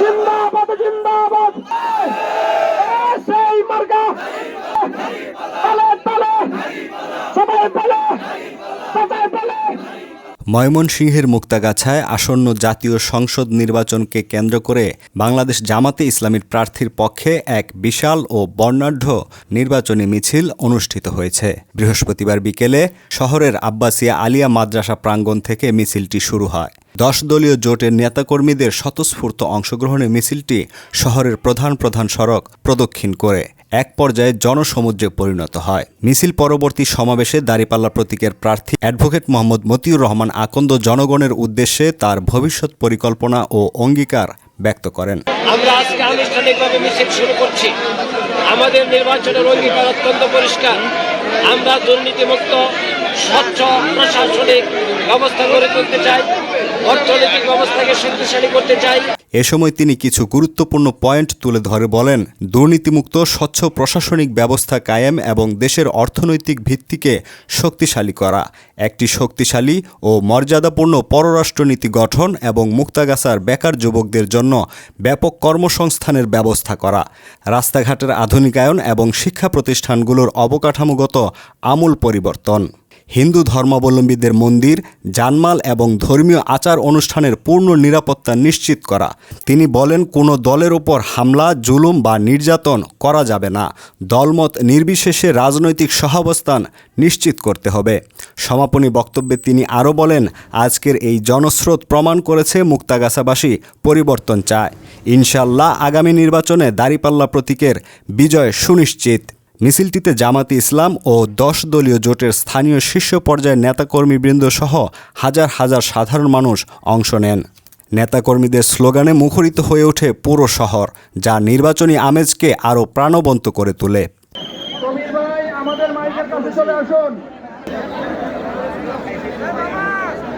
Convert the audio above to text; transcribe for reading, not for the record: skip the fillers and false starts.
জিন্দাবাদ জিন্দাবাদ সেই মার্কা তালে তালে সবাই তালে সবাই তালে। ময়মনসিংহের মুক্তাগাছায় আসন্ন জাতীয় সংসদ নির্বাচনকে কেন্দ্র করে বাংলাদেশ জামাতে ইসলামীর প্রার্থীর পক্ষে এক বিশাল ও বর্ণাঢ্য নির্বাচনী মিছিল অনুষ্ঠিত হয়েছে। বৃহস্পতিবার বিকেলে শহরের আব্বাসিয়া আলিয়া মাদ্রাসা প্রাঙ্গণ থেকে মিছিলটি শুরু হয়। 10 দলীয় জোটের নেতাকর্মীদের স্বতঃস্ফূর্ত অংশগ্রহণে মিছিলটি শহরের প্রধান প্রধান সড়ক প্রদক্ষিণ করে এক পর্যায়ে জনসমুদ্রে পরিণত হয়। মিছিল পরবর্তী সমাবেশে দাঁড়িপাল্লা প্রতীকের প্রার্থী অ্যাডভোকেট মোহাম্মদ মতিউর রহমান আকন্দ জনগণের উদ্দেশ্যে তার ভবিষ্যৎ পরিকল্পনা ও অঙ্গীকার ব্যক্ত করেন। আমরা আজকে আনুষ্ঠানিকভাবে মিছিল শুরু করছি। আমাদের নির্বাচনের অঙ্গীকার অত্যন্ত পরিষ্কার। আমরা দুর্নীতিমুক্ত স্বচ্ছ প্রশাসনিক ব্যবস্থা গড়ে তুলতে চাই, অর্থনৈতিক ব্যবস্থাকে শক্তিশালী করতে চাই। এ সময় তিনি কিছু গুরুত্বপূর্ণ পয়েন্ট তুলে ধরে বলেন, দুর্নীতিমুক্ত স্বচ্ছ প্রশাসনিক ব্যবস্থা কায়েম এবং দেশের অর্থনৈতিক ভিত্তিকে শক্তিশালী করা, একটি শক্তিশালী ও মর্যাদাপূর্ণ পররাষ্ট্রনীতি গঠন এবং মুক্তাগাছার বেকার যুবকদের জন্য ব্যাপক কর্মসংস্থানের ব্যবস্থা করা, রাস্তাঘাটের আধুনিকায়ন এবং শিক্ষা প্রতিষ্ঠানগুলোর অবকাঠামোগত আমূল পরিবর্তন, হিন্দু ধর্মাবলম্বীদের মন্দির, জানমাল এবং ধর্মীয় আচার অনুষ্ঠানের পূর্ণ নিরাপত্তা নিশ্চিত করা। তিনি বলেন, কোনো দলের ওপর হামলা, জুলুম বা নির্যাতন করা যাবে না। দলমত নির্বিশেষে রাজনৈতিক সহাবস্থান নিশ্চিত করতে হবে। সমাপনী বক্তব্যে তিনি আরও বলেন, আজকের এই জনস্রোত প্রমাণ করেছে মুক্তাগাছাবাসী পরিবর্তন চায়। ইনশাআল্লাহ আগামী নির্বাচনে দাঁড়িপাল্লা প্রতীকের বিজয় সুনিশ্চিত। মিছিলটিতে জামাতে ইসলাম ও 10 দলীয় জোটের স্থানীয় শীর্ষ পর্যায়ের নেতাকর্মীবৃন্দ সহ হাজার হাজার সাধারণ মানুষ অংশ নেন। নেতাকর্মীদের স্লোগানে মুখরিত হয়ে ওঠে পুরো শহর, যা নির্বাচনী আমেজকে আরও প্রাণবন্ত করে তোলে। সমীর ভাই আমাদের মাইকের কাছে চলে আসুন।